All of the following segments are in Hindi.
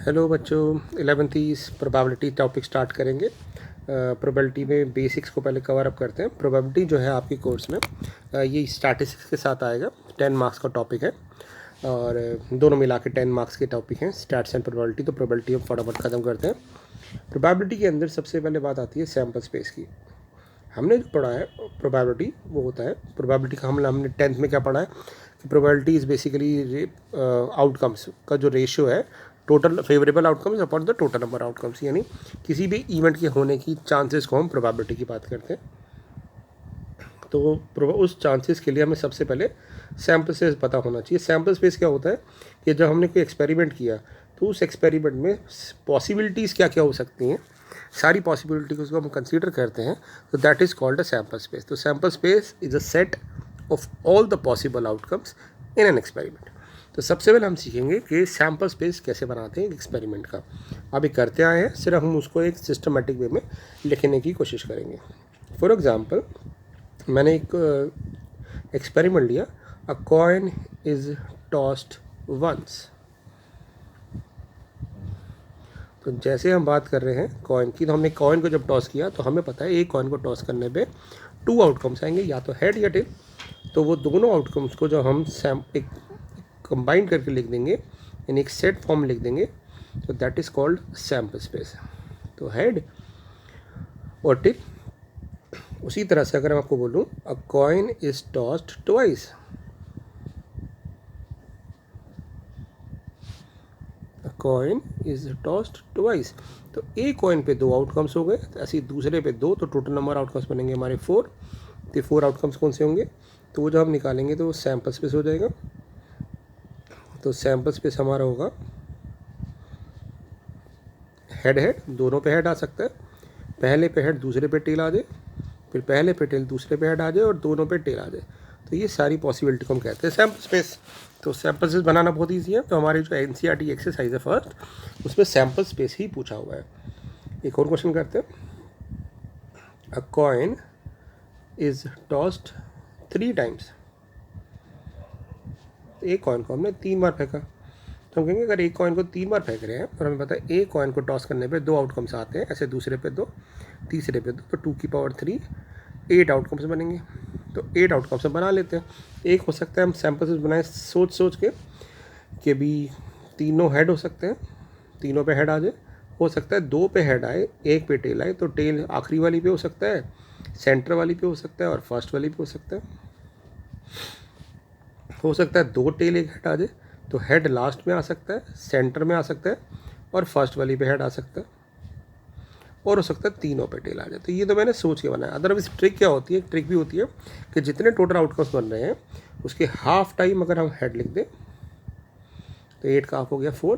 हेलो बच्चों, 11th इस प्रोबेबिलिटी टॉपिक स्टार्ट करेंगे। प्रोबेबिलिटी में बेसिक्स को पहले कवर अप करते हैं। प्रोबेबिलिटी जो है आपके कोर्स में ये स्टैटिस्टिक्स के साथ आएगा। 10 मार्क्स का टॉपिक है और दोनों मिला के 10 मार्क्स के टॉपिक हैं, स्टैट्स एंड प्रोबेबिलिटी। तो प्रोबेबिलिटी हम फटाफट ख़त्म करते हैं। प्रोबेबिलिटी के अंदर सबसे पहले बात आती है सैम्पल स्पेस की। हमने जो पढ़ा है प्रोबेबिलिटी वो होता है, प्रोबेबिलिटी का हमने 10th में क्या पढ़ा है कि प्रोबेबिलिटी इज़ बेसिकली आउटकम्स का जो रेशियो है, total favourable outcomes upon the total number outcomes, यानी किसी भी इवेंट के होने की चांसेस को हम प्रोबेबिलिटी की बात करते हैं। तो उस चांसेस के लिए हमें सबसे पहले सैम्पल स्पेस पता होना चाहिए। सैम्पल स्पेस क्या होता है कि जब हमने कोई एक्सपेरिमेंट किया तो उस एक्सपेरिमेंट में पॉसिबिलिटीज़ क्या क्या हो सकती हैं, सारी पॉसिबिलिटी को हम कंसीडर करते हैं, तो that is called a sample space. तो sample space is a set of all the possible outcomes in an experiment. तो सबसे पहले हम सीखेंगे कि सैम्पल स्पेस कैसे बनाते हैं एक एक्सपेरिमेंट का। अभी करते आए हैं, सिर्फ हम उसको एक सिस्टमेटिक वे में लिखने की कोशिश करेंगे। फॉर एग्ज़ाम्पल, मैंने एक एक्सपेरिमेंट लिया, a coin is tossed once. तो जैसे हम बात कर रहे हैं कॉइन की, तो हमने कॉइन को जब टॉस किया तो हमें पता है एक कॉइन को टॉस करने पे 2 आउटकम्स आएंगे, या तो हेड या टेल। तो वो दोनों आउटकम्स को जब हम एक कंबाइन करके लिख देंगे, यानी एक सेट फॉर्म लिख देंगे, तो that is called sample space. तो हेड और टेल। उसी तरह से अगर मैं आपको बोलूँ अ coin is tossed twice, coin is tossed twice, तो एक कॉइन पे 2 आउटकम्स हो गए, तो ऐसे ही दूसरे पे 2, तो टोटल नंबर आउटकम्स बनेंगे हमारे 4। तो 4 आउटकम्स कौन से होंगे, तो वो जब हम निकालेंगे तो वो सैम्पल स्पेस हो जाएगा। तो सैम्पल स्पेस हमारा होगा हेड हेड, दोनों पे हेड आ सकता है, पहले पे हेड दूसरे पे टेल आ जाए, फिर पहले पे टेल दूसरे पे हेड आ जाए और दोनों पे टेल आ जाए। तो ये सारी पॉसिबिलिटी को हम कहते हैं सैम्पल स्पेस। तो सैम्पल स्पेस बनाना बहुत ईजी है। तो हमारी जो NCERT एक्सरसाइज है फर्स्ट, उसमें सैम्पल स्पेस ही पूछा हुआ है। एक और क्वेश्चन करते हैं, अ कॉइन इज टॉस्ड 3 टाइम्स। एक कॉइन को हमने 3 बार फेंका, तो हम कहेंगे अगर एक कॉइन को 3 बार फेंक रहे हैं और हमें पता है एक कॉइन को टॉस करने पे 2 आउटकम्स आते हैं, ऐसे दूसरे पे 2, तीसरे पे 2, तो 2 की पावर 3, 8 आउटकम्स बनेंगे। तो 8 आउटकम्स हम बना लेते हैं। एक हो सकता है हम सैम्पल से बनाए सोच सोच के कि भी तीनों हेड हो सकते हैं, तीनों पे हेड आ जाए। हो सकता है 2 पे हेड आए, 1 पे टेल आए, तो टेल आखिरी वाली पे हो सकता है, सेंटर वाली पे हो सकता है और फर्स्ट वाली पे हो सकता है। हो सकता है 2 टेल 1 हेड आ जाए, तो हेड लास्ट में आ सकता है, सेंटर में आ सकता है और फर्स्ट वाली पे हेड आ सकता है, और हो सकता है तीनों पे टेल आ जाए। तो ये तो मैंने सोच के बनाया। अदरवाइज ट्रिक क्या होती है, ट्रिक भी होती है कि जितने टोटल आउटकम्स बन रहे हैं उसके हाफ टाइम अगर हम हेड लिख दें, तो 8 का हाफ हो गया 4,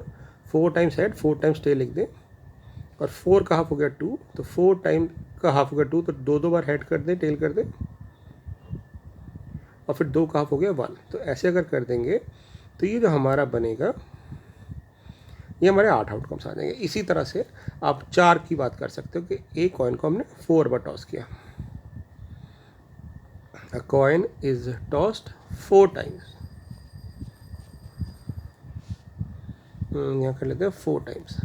4 टाइम्स हेड 4 टाइम्स टेल लिख दें, और 4 का हाफ हो गया 2, तो 4 टाइम का हाफ हो गया 2, तो 2 बार हेड कर दें, टेल कर दें, और फिर 2 का हाफ हो गया 1। तो ऐसे अगर कर देंगे तो ये जो हमारा बनेगा, ये हमारे 8 आउटकम्स आ जाएंगे। इसी तरह से आप 4 की बात कर सकते हो कि एक कॉइन को हमने 4 बार टॉस किया, अ कॉइन इज टॉस्ड 4 टाइम्स। यहाँ कर लेते हैं 4 टाइम्स।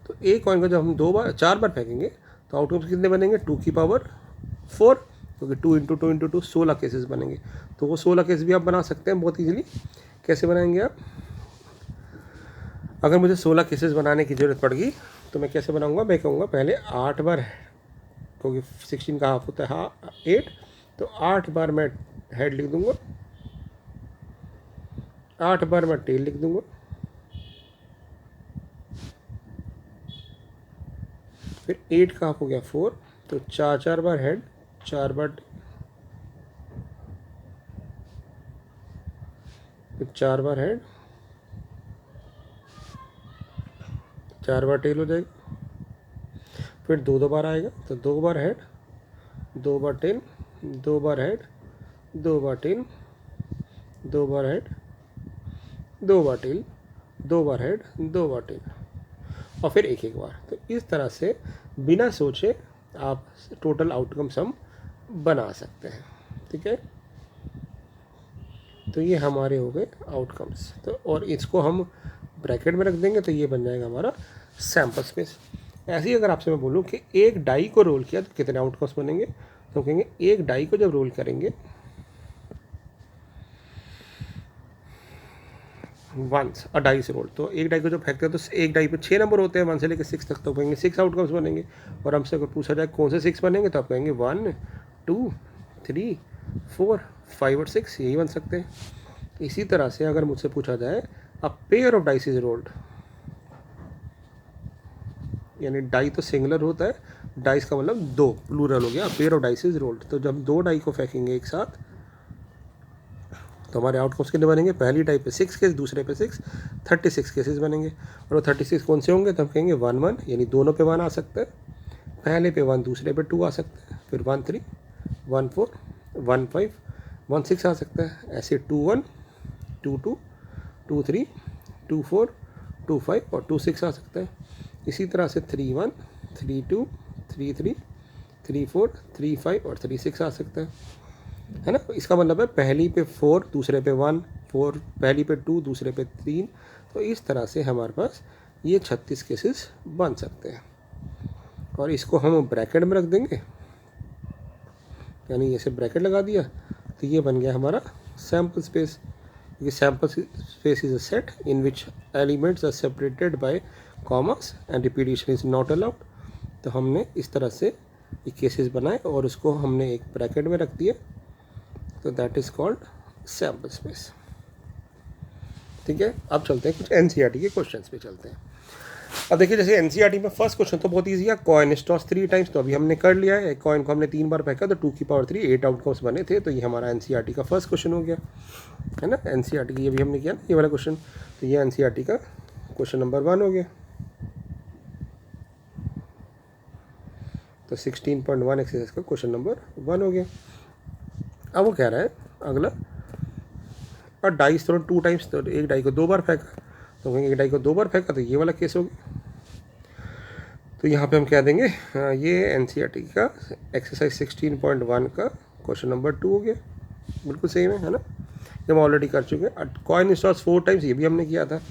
तो एक कॉइन को जब हम 4 बार फेंकेंगे तो आउटकम्स कितने बनेंगे, 2 की पावर 4, क्योंकि 2 इंटू 2 इंटू 2 16 केसेस बनेंगे। तो वो 16 केस भी आप बना सकते हैं बहुत ईजिली। कैसे बनाएंगे आप, अगर मुझे 16 केसेस बनाने की ज़रूरत पड़ गई तो मैं कैसे बनाऊंगा, मैं कहूँगा पहले 8 बार, क्योंकि 16 का हाफ होता है 8, तो 8 बार मैं हेड लिख दूंगा, 8 बार मैं टेल लिख दूंगा, फिर 8 का हाफ हो गया 4, तो 4 बार हेड, 4 बार, फिर 4 बार हेड, 4 बार टेल हो जाएगा, फिर 2 बार आएगा, तो 2 बार हेड, 2 बार टेल, 2 बार हेड, 2 बार टेल, 2 बार हेड, 2 बार टेल, 2 बार हेड, 2 बार टेल, और फिर एक एक बार। तो इस तरह से बिना सोचे आप टोटल आउटकम सम बना सकते हैं। ठीक है, तो ये हमारे हो गए आउटकम्स। तो और इसको हम ब्रैकेट में रख देंगे तो ये बन जाएगा हमारा सैम्पल स्पेस। ऐसे ही अगर आपसे मैं बोलूँ कि एक डाई को रोल किया तो कितने आउटकम्स बनेंगे, तो कहेंगे एक डाई को जब रोल करेंगे वंस अ डाई से रोल, तो एक डाई को जब फेंकते हैं तो एक डाई पे 6 नंबर होते हैं 1 से लेकर 6 तक, तो कहेंगे 6 आउटकम्स बनेंगे। और हमसे अगर पूछा जाए कौन से 6 बनेंगे तो आप कहेंगे 1 2 3 4 5 और 6, यही बन सकते हैं। इसी तरह से अगर मुझसे पूछा जाए a pair of dice is rolled, यानी डाई तो सिंगुलर होता है, डाइस का मतलब 2 प्लूरल हो गया, pair of dice is rolled, तो जब 2 डाई को फेंकेंगे एक साथ तो हमारे आउटकम्स कितने बनेंगे, पहली डाई पे 6 केस, दूसरे पे 6, 36 केसेस बनेंगे। और वो 36 कौन से होंगे, तो हम कहेंगे 1 1, यानी दोनों पे 1 आ सकता है, पहले पे 1 दूसरे पे 2 आ सकता है, फिर 1 3 1 4 1 5 1 6 आ सकता है, ऐसे 2 1 2 2 2 3 2 4 2 5 और 2 6 आ सकता है। इसी तरह से 3 1 3 2 3 3 3 4 3 5 और 3 6 आ सकता है ना। इसका मतलब है पहली पे 4 दूसरे पे 1, 4 पहली पे 2 दूसरे पे 3, तो इस तरह से हमारे पास ये 36 केसेस बन सकते हैं। और इसको हम ब्रैकेट में रख देंगे, यानी ऐसे ब्रैकेट लगा दिया तो ये बन गया हमारा सैम्पल स्पेस। क्योंकि sample space is a set in which elements are separated by commas and repetition is not allowed. तो हमने इस तरह से ये केसेस बनाए और उसको हमने एक ब्रैकेट में रख दिया, तो that is called sample space. ठीक है, अब चलते हैं कुछ एनसीईआरटी के क्वेश्चंस पे चलते हैं। अब देखिए जैसे एनसीईआरटी में फर्स्ट क्वेश्चन तो बहुत ईजी है, कॉइन इज टॉस 3 टाइम्स, तो अभी हमने कर लिया है, एक कॉइन को हमने 3 बार फेंका तो 2 की पावर 3 8 आउटकम्स बने थे, तो ये हमारा एनसीईआरटी का फर्स्ट क्वेश्चन हो गया है ना। एनसीईआरटी की ये भी हमने किया ना, ये वाला क्वेश्चन, तो ये एनसीईआरटी का क्वेश्चन नंबर 1 हो गया। तो 16.1 एक्सरसाइज का क्वेश्चन नंबर 1 हो गया। अब वो कह रहा है अगला, और डाइस थ्रो 2 टाइम्स, तो एक डाई को 2 बार फेंका, तो कहेंगे एक डाई को 2 बार फेंका, तो ये वाला केस हो गया। तो यहाँ पे हम कह देंगे ये एनसीईआरटी का एक्सरसाइज 16.1 का क्वेश्चन नंबर 2 हो गया, बिल्कुल सेम है ना, ये हम ऑलरेडी कर चुके हैं। कॉइन इज टॉस 4 टाइम्स, ये भी हमने किया था।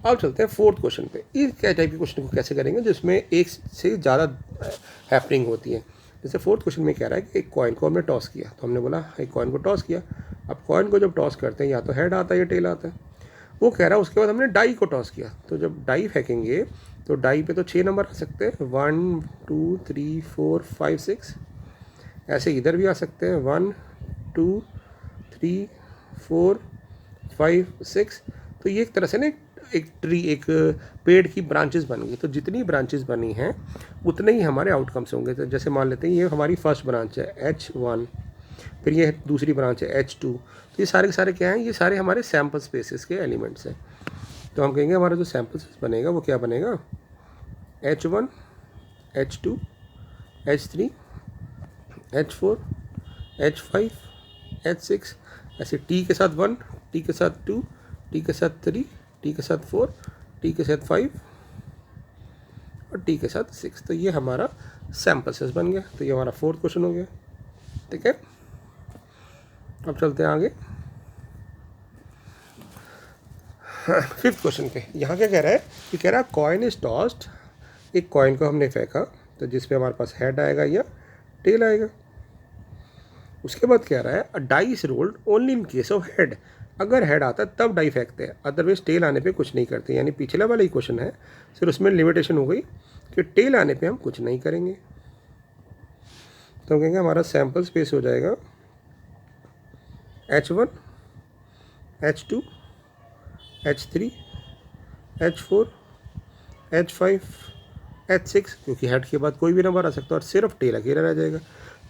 अब चलते हैं फोर्थ क्वेश्चन पे। इस क्या टाइप के क्वेश्चन को कैसे करेंगे जिसमें एक से ज़्यादा हैपनिंग होती है। जैसे फोर्थ क्वेश्चन में कह रहा है कि एक कॉइन को हमने टॉस किया, तो हमने बोला एक कॉइन को टॉस किया। अब कॉइन को जब टॉस करते हैं या तो हेड आता है या टेल आता है। वो कह रहा है उसके बाद हमने डाई को टॉस किया, तो जब डाई फेंकेंगे तो डाई पे तो 6 नंबर आ सकते हैं, 1 2 3 4 5 6। ऐसे इधर भी आ सकते हैं 1 2 3 4 5 6। तो ये एक तरह से ना एक ट्री, एक पेड़ की ब्रांचेस बन गई, तो जितनी ब्रांचेस बनी हैं उतने ही हमारे आउटकम्स होंगे। तो जैसे मान लेते हैं ये हमारी फर्स्ट ब्रांच है H1, फिर ये दूसरी ब्रांच है H2, तो ये सारे के सारे क्या हैं, ये सारे हमारे सैम्पल स्पेसेस के एलिमेंट्स हैं। तो हम कहेंगे हमारा जो सैम्पल स्पेस बनेगा वो क्या बनेगा, H1 H2 H3 H4 H5 H6, ऐसे T के साथ 1, T के साथ 2, T के साथ 3, T के साथ 4, T के साथ 5 और T के साथ 6। तो ये हमारा सैम्पल स्पेस बन गया। तो ये हमारा फोर्थ क्वेश्चन हो गया। ठीक है, अब चलते हैं आगे फिफ्थ क्वेश्चन पे। यहाँ क्या कह रहा है कि कह रहा है कॉइन इज टॉस्ड, एक कॉइन को हमने फेंका तो जिसपे हमारे पास हेड आएगा या टेल आएगा। उसके बाद कह रहा है a die is rolled only in case of head, अगर हेड आता है तब डाई फेंकते हैं, अदरवाइज टेल आने पे कुछ नहीं करते। यानी पिछले वाला ही क्वेश्चन है, सिर्फ उसमें लिमिटेशन हो गई कि टेल आने पे हम कुछ नहीं करेंगे। तो कहेंगे हमारा सैम्पल स्पेस हो जाएगा H1 H2 H3 H4 H5 H6, क्योंकि हेड के बाद कोई भी नंबर आ सकता है और सिर्फ टेल अकेला रह जाएगा।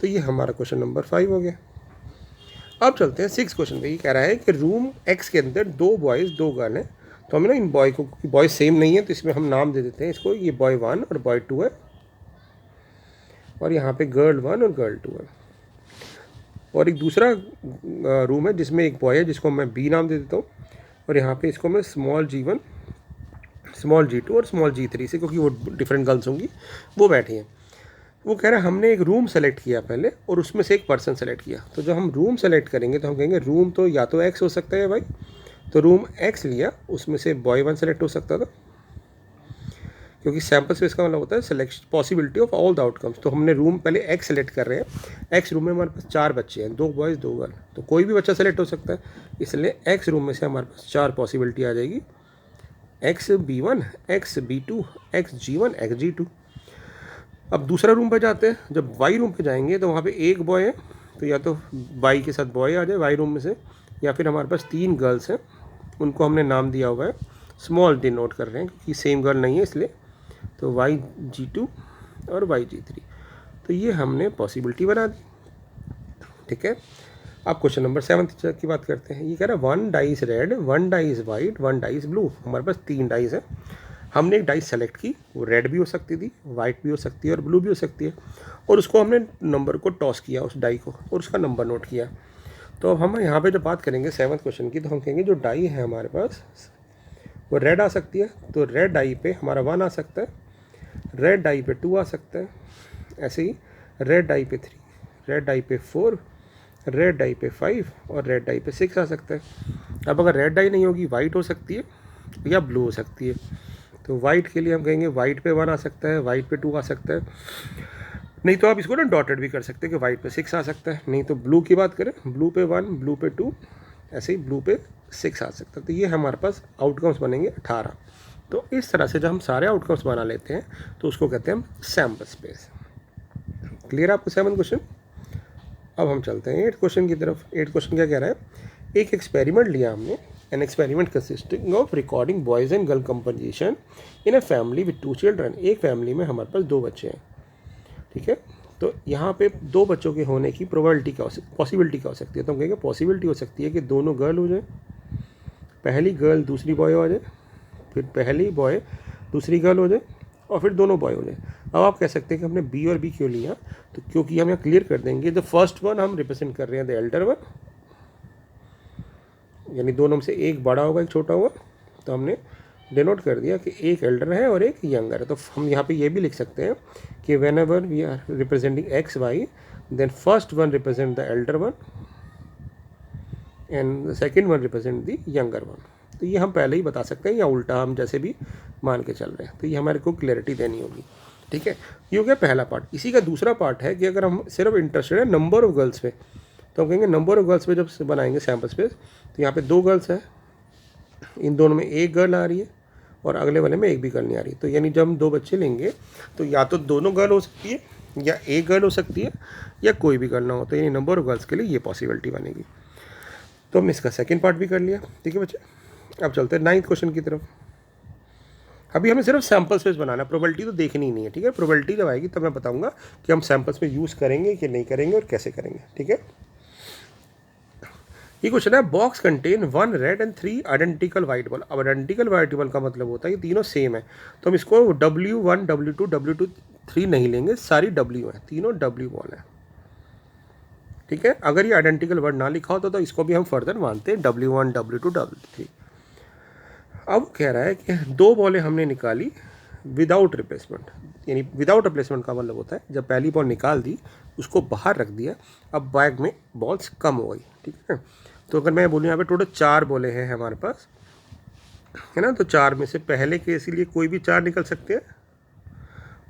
तो ये हमारा क्वेश्चन नंबर 5 हो गया। अब चलते हैं 6 क्वेश्चन पे। ये कह रहा है कि रूम X के अंदर 2 बॉयज़ 2 गर्ल हैं, तो हमें ना इन बॉय को, बॉय सेम नहीं है तो इसमें हम नाम दे देते हैं इसको, ये बॉय 1 और बॉय 2 है, और यहाँ पे गर्ल 1 और गर्ल 2 है। और एक दूसरा रूम है जिसमें एक बॉय है जिसको मैं B नाम दे देता हूँ, और यहाँ पे इसको मैं स्मॉल G1 स्मॉल G2 और स्मॉल G3 से, क्योंकि वो डिफरेंट गर्ल्स होंगी वो बैठी हैं। वो कह रहा है हमने एक रूम सेलेक्ट किया पहले और उसमें से एक पर्सन सेलेक्ट किया। तो जब हम रूम सेलेक्ट करेंगे तो हम कहेंगे रूम तो या तो X हो सकता है भाई, तो रूम एक्स लिया, उसमें से बॉय 1 सेलेक्ट हो सकता था, क्योंकि सैम्पल स्पेस का मतलब होता है selection possibility of all the outcomes. तो हमने रूम पहले एक्स सेलेक्ट कर रहे हैं। एक्स रूम में हमारे पास 4 बच्चे हैं, 2 बॉयज़ 2 गर्ल, तो कोई भी बच्चा सेलेक्ट हो सकता है, इसलिए एक्स रूम में से हमारे पास 4 पॉसिबिलिटी आ जाएगी, x B1, x B2, x G1, x G2। अब दूसरा रूम पर जाते हैं, जब वाई रूम पे जाएंगे तो वहाँ पे एक बॉय है, तो या तो वाई के साथ बॉय आ जाए वाई रूम में से, या फिर हमारे पास 3 गर्ल्स हैं, उनको हमने नाम दिया हुआ है, स्मॉल डिनोट कर रहे हैं क्योंकि सेम गर्ल नहीं है इसलिए, तो वाई G2 और वाई G3। तो ये हमने पॉसिबिलिटी बना दी, ठीक है। अब क्वेश्चन नंबर 7 की बात करते हैं। ये कह रहा है 1 dice red, 1 dice white, 1 dice blue. हमारे पास 3 डाइस है, हमने एक डाइस सेलेक्ट की, वो रेड भी हो सकती थी, वाइट भी हो सकती है और ब्लू भी हो सकती है, और उसको हमने नंबर को टॉस किया उस डाई को और उसका नंबर नोट किया। तो अब हम यहाँ पे जब बात करेंगे 7th क्वेश्चन की, तो हम कहेंगे जो डाई है हमारे पास वो रेड आ सकती है, तो रेड डाई पे हमारा 1 आ सकता है, रेड डाई पे 2 आ सकता है, ऐसे ही रेड डाई पे 3, रेड डाई पे 4, रेड डाई पे 5 और रेड डाई पे 6 आ सकता है। अब अगर रेड डाई नहीं होगी, वाइट हो सकती है या ब्लू हो सकती है। तो वाइट के लिए हम कहेंगे वाइट पे 1 आ सकता है, वाइट पे 2 आ सकता है, नहीं तो आप इसको ना डॉटेड भी कर सकते हैं कि वाइट पे 6 आ सकता है। नहीं तो ब्लू की बात करें, ब्लू पे 1, ब्लू पे 2, ऐसे ही ब्लू पे 6 आ सकता है। तो ये हमारे पास आउटकम्स बनेंगे 18। तो इस तरह से जब हम सारे आउटकम्स बना लेते हैं तो उसको कहते हैं हम सैम्पल स्पेस। क्लियर आपको 7 क्वेश्चन। अब हम चलते हैं 8 क्वेश्चन की तरफ। 8 क्वेश्चन क्या कह रहा है, एक एक्सपेरिमेंट लिया हमने, an experiment consisting of recording boys and girl composition in a family with 2 children. एक फैमिली में हमारे पास 2 बच्चे हैं, ठीक है। तो यहाँ पे 2 बच्चों के होने की प्रोबेबिलिटी क्या हो सकती, पॉसिबिलिटी क्या हो सकती है, तो हम कहेंगे पॉसिबिलिटी हो सकती है कि दोनों गर्ल हो जाए, पहली गर्ल दूसरी बॉय हो जाए, फिर पहली बॉय दूसरी गर्ल हो जाए, और फिर दोनों बॉय हो जाए। अब आप कह सकते हैं कि हमने बी और बी क्यों लिया, तो क्योंकि हम यहाँ क्लियर कर देंगे द फर्स्ट वन हम रिप्रेजेंट कर रहे हैं द एल्डर वन, यानी दोनों में से एक बड़ा होगा एक छोटा होगा, तो हमने डिनोट कर दिया कि एक एल्डर है और एक यंगर है। तो हम यहाँ पे ये भी लिख सकते हैं कि whenever we are representing x y, then first one represent the elder one and the second one represent the younger one. तो ये हम पहले ही बता सकते हैं, या उल्टा हम जैसे भी मान के चल रहे हैं। तो ये हमारे को क्लैरिटी देनी होगी, ठीक है। ये हो गया पहला पार्ट। इसी का दूसरा पार्ट है कि अगर हम सिर्फ इंटरेस्टेड है नंबर ऑफ गर्ल्स पे, तो हम कहेंगे नंबर ऑफ गर्ल्स पे जब बनाएंगे सैम्पल स्पेस, तो यहाँ पे 2 गर्ल्स हैं, इन दोनों में एक गर्ल आ रही है और अगले वाले में एक भी गर्ल नहीं आ रही। तो यानी जब हम 2 बच्चे लेंगे तो या तो दोनों गर्ल हो सकती है, या एक गर्ल हो सकती है, या कोई भी गर्ल ना हो। तो यानी नंबर ऑफ गर्ल्स के लिए ये पॉसिबिलिटी बनेगी। तो हमने इसका सेकेंड पार्ट भी कर लिया, ठीक है बच्चे। अब चलते हैं 9th क्वेश्चन की तरफ। अभी हमें सिर्फ सैम्पल स्पेस बनाना है, प्रोबेबिलिटी तो देखनी ही नहीं है, ठीक है। प्रोबेबिलिटी जब आएगी तब मैं बताऊंगा कि हम सैम्पल्स में यूज़ करेंगे कि नहीं करेंगे और कैसे करेंगे, ठीक है। ये क्वेश्चन है, box contain 1 red and 3 identical white ball. अब आइडेंटिकल वाइट बॉल का मतलब होता है कि तीनों सेम है, तो हम इसको W1 W2 W2 3 नहीं लेंगे, सारी W है, तीनों W बॉल है, ठीक है। अगर ये आइडेंटिकल वर्ड ना लिखा होता तो इसको भी हम फर्दर मानते हैं W1 W2 W3। अब कह रहा है कि 2 बॉलें हमने निकाली विदाउट रिप्लेसमेंट, यानी विदाउट रिप्लेसमेंट का मतलब होता है जब पहली बॉल निकाल दी उसको बाहर रख दिया, अब बैग में बॉल्स कम हो गई, ठीक है। तो अगर मैं बोलूँ यहाँ पे टोटल 4 बॉलें हैं हमारे पास, है ना, तो 4 में से पहले के लिए कोई भी 4 निकल सकते हैं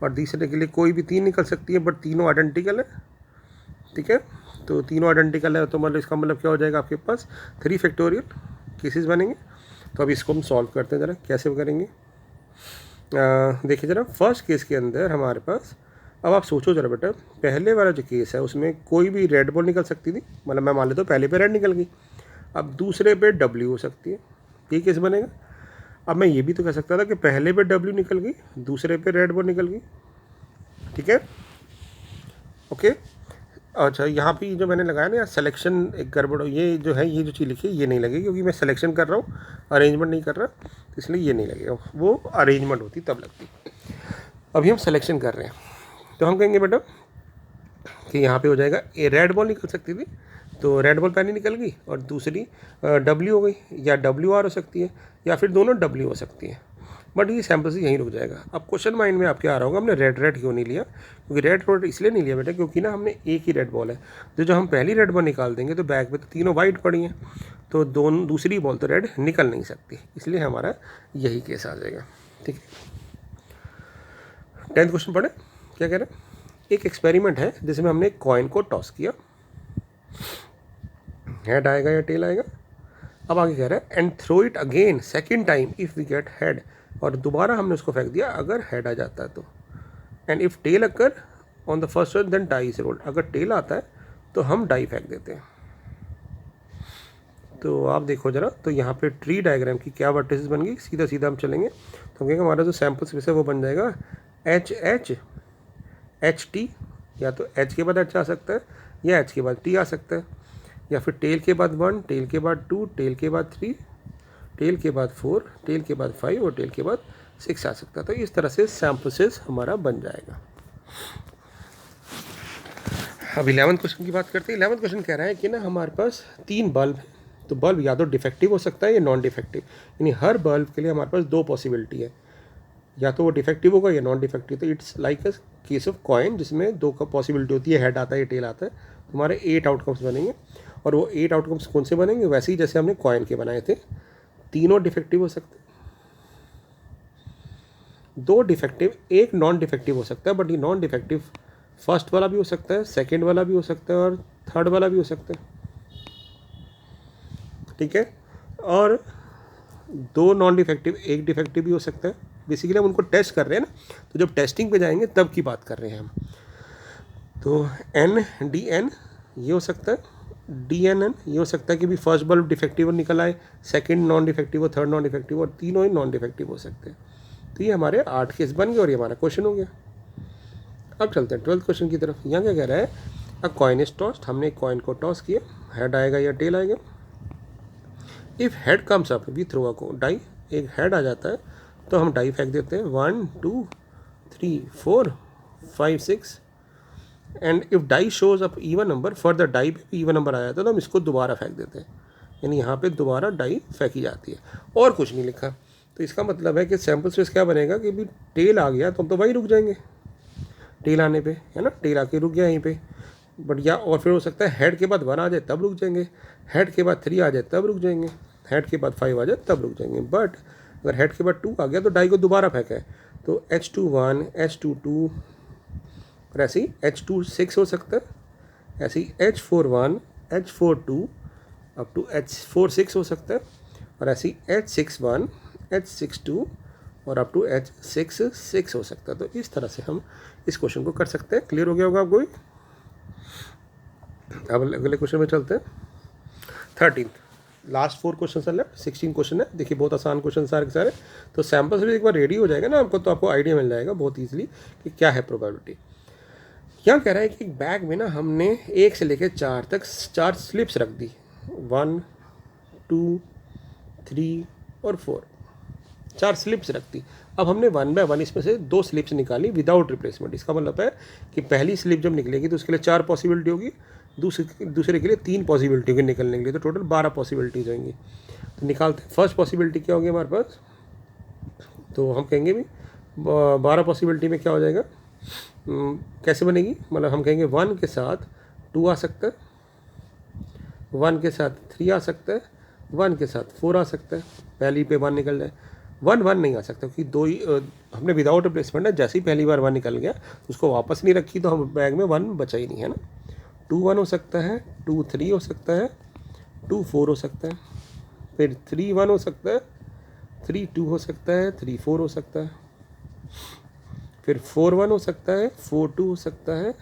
और तीसरे के लिए कोई भी 3 निकल सकती है, बट तीनों आइडेंटिकल है, ठीक है। तो तीनों आइडेंटिकल है तो मतलब इसका मतलब क्या हो जाएगा, आपके पास 3 फैक्टोरियल केसेस बनेंगे। तो अब इसको हम सॉल्व करते हैं, ज़रा कैसे करेंगे। देखिए ज़रा, फर्स्ट केस के अंदर हमारे पास, अब आप सोचो ज़रा बेटा, पहले वाला जो केस है उसमें कोई भी रेड बॉल निकल सकती थी, मतलब मैं मान लेता हूँ पहले पे रेड निकल गई, अब दूसरे पे W हो सकती है, ये केस बनेगा। अब मैं ये भी तो कह सकता था कि पहले पे W निकल गई, दूसरे पे रेड बॉल निकल गई, ठीक है, ओके। अच्छा, यहाँ पे जो मैंने लगाया ना यार सिलेक्शन एक गड़बड़, ये जो है ये जो चीज़ लिखी है ये नहीं लगेगी, क्योंकि मैं सिलेक्शन कर रहा हूँ, अरेंजमेंट नहीं कर रहा, तो इसलिए ये नहीं लगेगा, वो अरेंजमेंट होती तब लगती। अभी हम सिलेक्शन कर रहे हैं, तो हम कहेंगे बेटा कि यहाँ पे हो जाएगा, ए रेड बॉल निकल सकती थी तो रेड बॉल पहले निकल गई और दूसरी W हो गई, या WR हो सकती है, या फिर दोनों W हो सकती है। बट ये सैम्पल यहीं रुक जाएगा। अब क्वेश्चन माइंड में आपके आ रहा होगा हमने रेड क्यों नहीं लिया, क्योंकि रेड इसलिए नहीं लिया बेटा क्योंकि ना हमने एक ही रेड बॉल है, तो जो हम पहली रेड बॉल निकाल देंगे तो बैग में तो तीनों वाइट पड़ी हैं, तो दूसरी बॉल तो रेड निकल नहीं सकती, इसलिए हमारा यही केस आ जाएगा। ठीक है, 10th क्वेश्चन पढ़े, क्या कह रहे हैं। एक एक्सपेरिमेंट है जिसमें हमने एक कॉइन को टॉस किया, हेड आएगा या टेल आएगा। अब आगे कह रहा है and throw it again second time if we get head, और दोबारा हमने उसको फेंक दिया अगर हेड आ जाता है तो। And if tail occur on the first one then die is rolled, अगर टेल आता है तो हम डाई फेंक देते हैं। तो आप देखो जरा, तो यहाँ पे ट्री डायग्राम की क्या वर्टिसेस बन गई, सीधा सीधा हम चलेंगे तो हम कहेंगे हमारा जो सैम्पल स्पेस है वो बन जाएगा एच एच एच टी, या तो एच के बाद एच आ सकता है या एच के बाद टी आ सकता है, या फिर टेल के बाद 1, टेल के बाद 2, टेल के बाद 3, टेल के बाद 4, टेल के बाद 5 और टेल के बाद 6 आ सकता है। तो इस तरह से सैम्पल स्पेस हमारा बन जाएगा। अब 11th क्वेश्चन की बात करते हैं। 11th क्वेश्चन कह रहा है कि ना हमारे पास 3 बल्ब है, तो बल्ब या तो डिफेक्टिव हो सकता है या नॉन डिफेक्टिव, यानी हर बल्ब के लिए हमारे पास 2 पॉसिबिलिटी है, या तो वो डिफेक्टिव होगा या नॉन डिफेक्टिव। तो it's like a case of coin जिसमें 2 का पॉसिबिलिटी होती है, हेड आता है या टेल आता है। तो हमारे 8 आउटकम्स बनेंगे, और वो 8 आउटकम्स कौन से बनेंगे, वैसे ही जैसे हमने कॉइन के बनाए थे। तीनों डिफेक्टिव हो सकते हैं, 2 डिफेक्टिव, 1 नॉन डिफेक्टिव हो सकता है, बट ये नॉन डिफेक्टिव फर्स्ट वाला भी हो सकता है, सेकेंड वाला भी हो सकता है और थर्ड वाला भी हो सकता है। ठीक है, और 2 नॉन डिफेक्टिव, 1 डिफेक्टिव भी हो सकता है। बेसिकली हम उनको टेस्ट कर रहे हैं ना, तो जब टेस्टिंग पे जाएंगे तब की बात कर रहे हैं हम। तो एन डी एन ये हो सकता है, डी एन एन ये हो सकता है कि भी फर्स्ट बल्ब डिफेक्टिव निकल आए, सेकंड नॉन डिफेक्टिव और थर्ड नॉन डिफेक्टिव, और तीनों ही नॉन डिफेक्टिव हो सकते हैं। तो ये हमारे 8 केस बन गए और ये हमारा क्वेश्चन हो गया। अब चलते हैं 12th क्वेश्चन की तरफ। यहाँ क्या कह रहा है, अ कॉइन इज टॉस्ड, हमने एक कॉइन को टॉस किया, हेड आएगा या टेल आएगा। If head comes up we throw a die, एक हेड आ जाता है तो हम डाई फेंक देते हैं, 1 2 3 4 5 6। And if die shows up even number, for the die पे भी इवन नंबर आ जाता है तो हम इसको दोबारा फेंक देते हैं, यानी यहाँ पे दोबारा डाई फेंकी जाती है, और कुछ नहीं लिखा। तो इसका मतलब है कि सैम्पल स्पेस क्या बनेगा कि भी टेल आ गया तो हम तो वहीं रुक जाएंगे, टेल आने पे, है ना, टेल आके रुक गया यहीं पे। बट या और फिर हो सकता है हेड के बाद 1 आ जाए तब रुक जाएंगे, हेड के बाद 3 आ जाए तब रुक जाएंगे, हेड के बाद 5 आ जाए तब रुक जाएंगे। बट अगर हेड के बाद 2 आ गया तो डाई को दोबारा फेंका है, तो H21 H22 और ऐसे ही H26 हो सकता है, ऐसे ही H41 H42 up to H46 हो सकता है, और ऐसे ही H61 H62 और अप टू H66 हो सकता है। तो इस तरह से हम इस क्वेश्चन को कर सकते हैं। क्लियर हो गया होगा आपको? अब अगले क्वेश्चन में चलते हैं। 13th, लास्ट 4 क्वेश्चन है, 16 क्वेश्चन है। देखिए बहुत आसान क्वेश्चन सारे के सारे। तो सैम्पल से एक बार रेडी हो जाएगा ना आपको, तो आपको आइडिया मिल जाएगा बहुत ईजिली कि क्या है प्रोबेबिलिटी। क्या कह रहा है कि एक बैग में ना हमने 1 से लेकर 4 तक 4 स्लिप्स रख दी, 1 2 3 और 4, 4 स्लिप्स रख दी। अब हमने 1 बाय 1 इसमें से 2 स्लिप्स निकाली विदाउट रिप्लेसमेंट। इसका मतलब है कि पहली स्लिप जब निकलेगी तो उसके लिए 4 पॉसिबिलिटी होगी, दूसरे के लिए 3 पॉसिबिलिटी होगी निकलने के लिए, तो टोटल 12 पॉसिबिलिटीज होंगी। तो निकालते हैं। फर्स्ट पॉसिबिलिटी क्या होगी हमारे पास, तो हम कहेंगे भी 12 पॉसिबिलिटी में क्या हो जाएगा, कैसे बनेगी, मतलब हम कहेंगे 1 के साथ 2 आ सकता है, 1 के साथ 3 आ सकता है, 1 के साथ 4 आ सकता है। पहली पे 1 निकल जाए, 1 नहीं आ सकता क्योंकि 2 ही हमने विदाउट रिप्लेसमेंट है। जैसे ही पहली बार 1 निकल गया उसको वापस नहीं रखी तो हम बैग में 1 बचा ही नहीं, है ना। 2 1 हो सकता है, 2 3 हो सकता है, 2 4 हो सकता है, फिर 3 1 हो सकता है, 3 2 हो सकता है, 3 4 हो सकता है, फिर 4 1 हो सकता है, 4 2 हो सकता है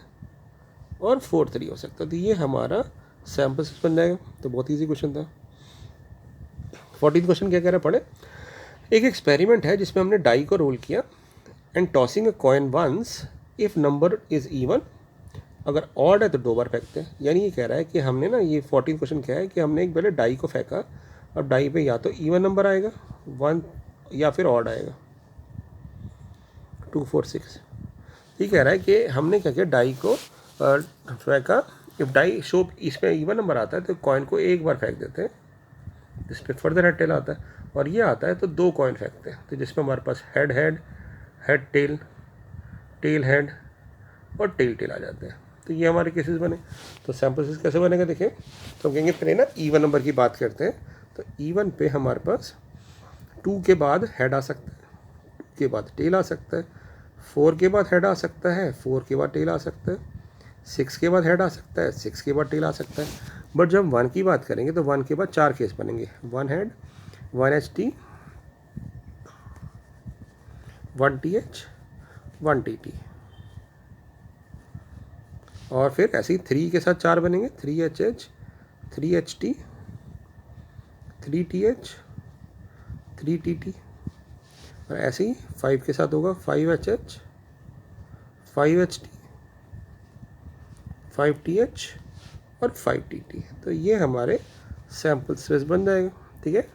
और 4 3 हो सकता है। तो ये हमारा सैम्पल बन जाएगा। तो बहुत ईजी क्वेश्चन था। 14th क्वेश्चन क्या कह रहा है पढ़े। एक एक्सपेरिमेंट है जिसमें हमने डाई को रोल किया and tossing a coin once if number is even, अगर ऑड है तो 2 बार फेंकते हैं। यानी ये कह रहा है कि हमने ना, ये 14th क्वेश्चन क्या है कि हमने एक पहले डाई को फेंका, अब डाई पे या तो इवन नंबर आएगा 1 या फिर ऑड आएगा 2 4 6। ये कह रहा है कि हमने क्या किया, डाई को फेंका, इफ डाई शो इसमें इवन नंबर आता है तो कॉइन को एक बार फेंक देते हैं, जिस पे फर्दर हेड टेल आता है, और ये आता है तो 2 कॉइन फेंकते हैं, तो जिसमें हमारे पास head head, head tail, tail head और टेल टेल आ जाते हैं। तो ये हमारे केसेस बने। तो सैम्पल साइज कैसे बनेगा देखें, तो हम कहेंगे पहले ना इवन नंबर की बात करते हैं। तो इवन पे हमारे पास 2 के बाद हेड आ सकता है, 2 के बाद टेल आ सकता है, 4 के बाद हेड आ सकता है, 4 के बाद टेल आ सकता है, 6 के बाद हेड आ सकता है, 6 के बाद टेल आ सकता है। बट जब 1 की बात करेंगे तो 1 के बाद 4 केस बनेंगे, 1 head, 1 H T, 1 T H, 1 T T, और फिर ऐसे ही 3 के साथ 4 बनेंगे, 3 H H, 3 H T, 3 T H, 3 T T, और ऐसे ही 5 के साथ होगा 5 H H, 5 H T, 5 T H और 5 टी टी। तो ये हमारे सैम्पल स्पेस बन जाएगा। ठीक है,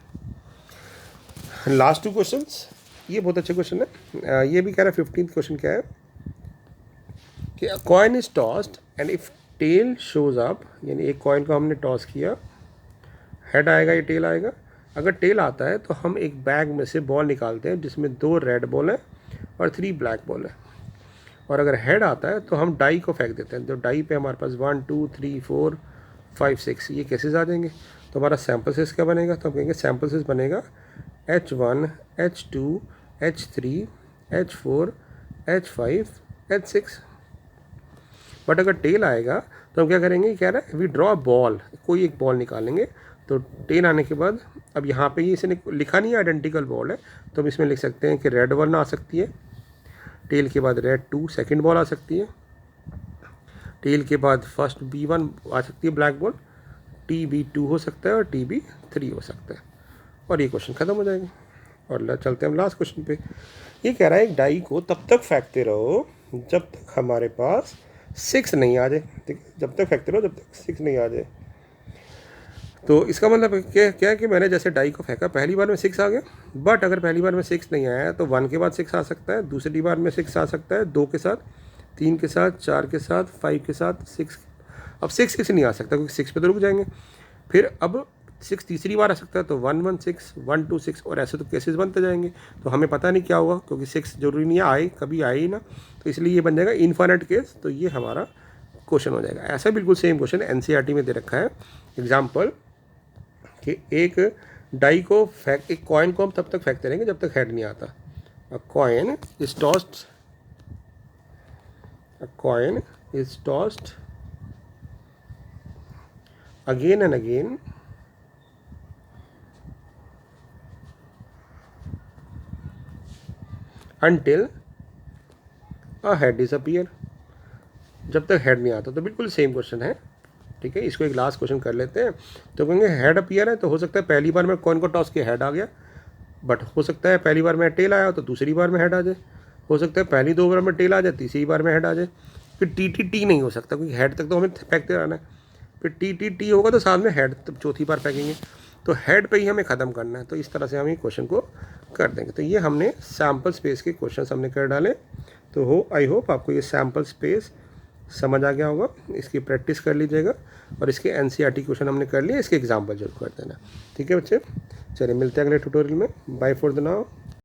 लास्ट 2 क्वेश्चंस, ये बहुत अच्छे क्वेश्चन है। ये भी कह रहा है 15th क्वेश्चन क्या है कि a coin is tossed and if tail shows up, यानी एक कॉइन को हमने टॉस किया, हेड आएगा या टेल आएगा। अगर टेल आता है तो हम एक बैग में से बॉल निकालते हैं जिसमें 2 रेड बॉल है और 3 ब्लैक बॉल है, और अगर हेड आता है तो हम डाई को फेंक देते हैं। तो डाई पे हमारे पास 1 2 3 4 5 6 ये केसेस आ जाएंगे। तो हमारा सैम्पल साइज क्या बनेगा, तो हम कहेंगे सैम्पल साइज बनेगा H1, H2, H3, H4, H5, H6। But अगर टेल आएगा तो हम क्या करेंगे, कह रहा है वी ड्रॉ बॉल, कोई एक बॉल निकालेंगे। तो टेल आने के बाद अब यहाँ पे ये इसने लिखा नहीं है आइडेंटिकल बॉल है, तो हम इसमें लिख सकते हैं कि रेड 1 आ सकती है, टेल के बाद रेड 2 सेकंड बॉल आ सकती है, टेल के बाद फर्स्ट B1 आ सकती है ब्लैक बॉल, TB2 हो सकता है और TB3 हो सकता है, और ये क्वेश्चन ख़त्म हो जाएगा। और चलते हैं हम लास्ट क्वेश्चन पे। ये कह रहा है एक डाई को तब तक फेंकते रहो जब तक हमारे पास 6 नहीं आ जाए। ठीक है, जब तक फेंकते रहो जब तक 6 नहीं आ जाए। तो इसका मतलब क्या है कि मैंने जैसे डाई को फेंका, पहली बार में 6 आ गया, बट अगर पहली बार में 6 नहीं आया तो 1 के बाद 6 आ सकता है, दूसरी बार में 6 आ सकता है, 2 के साथ, 3 के साथ, 4 के साथ, 5 के साथ, 6। अब 6 किसी नहीं आ सकता क्योंकि 6 पे तो रुक जाएंगे। फिर अब 6 तीसरी बार आ सकता है, तो 1 1 6, 1 2 6, और ऐसे तो केसेस बनते जाएंगे। तो हमें पता नहीं क्या होगा क्योंकि 6 जरूरी नहीं है आए, कभी आए ही ना, तो इसलिए ये बन जाएगा इनफाइनाइट केस। तो ये हमारा क्वेश्चन हो जाएगा। ऐसा बिल्कुल सेम क्वेश्चन एनसीईआरटी में दे रखा है। एग्जाम्पल कि एक डाई को एक कॉइन को हम तब तक फेंकते रहेंगे जब तक हेड नहीं आता। अ coin is tossed again and again until a head is appear, जब तक हेड नहीं आता। तो बिल्कुल सेम क्वेश्चन है। ठीक है, इसको एक लास्ट क्वेश्चन कर लेते हैं। तो कहेंगे हेड अपीयर है, तो हो सकता है पहली बार में कॉइन को टॉस किया हेड आ गया, बट हो सकता है पहली बार में टेल आया तो दूसरी बार में हेड आ जाए, हो सकता है पहली 2 बार में टेल आ जाए, तीसरी बार में हेड आ जाए। फिर टी नहीं हो सकता क्योंकि हेड तक तो हमें फेंकते रहना है। फिर टी होगा तो साथ में हेड तब चौथी बार फेंकेंगे, तो हेड पे ही हमें ख़त्म करना है। तो इस तरह से हम ये क्वेश्चन को कर देंगे। तो ये हमने सैम्पल स्पेस के क्वेश्चन हमने कर डाले। तो आई होप आपको ये सैम्पल स्पेस समझ आ गया होगा। इसकी प्रैक्टिस कर लीजिएगा, और इसके एनसीईआरटी क्वेश्चन हमने कर लिए, इसके एग्जाम्पल जरूर कर देना। ठीक है बच्चे, चलिए मिलते हैं अगले ट्यूटोरियल में। Bye for the now.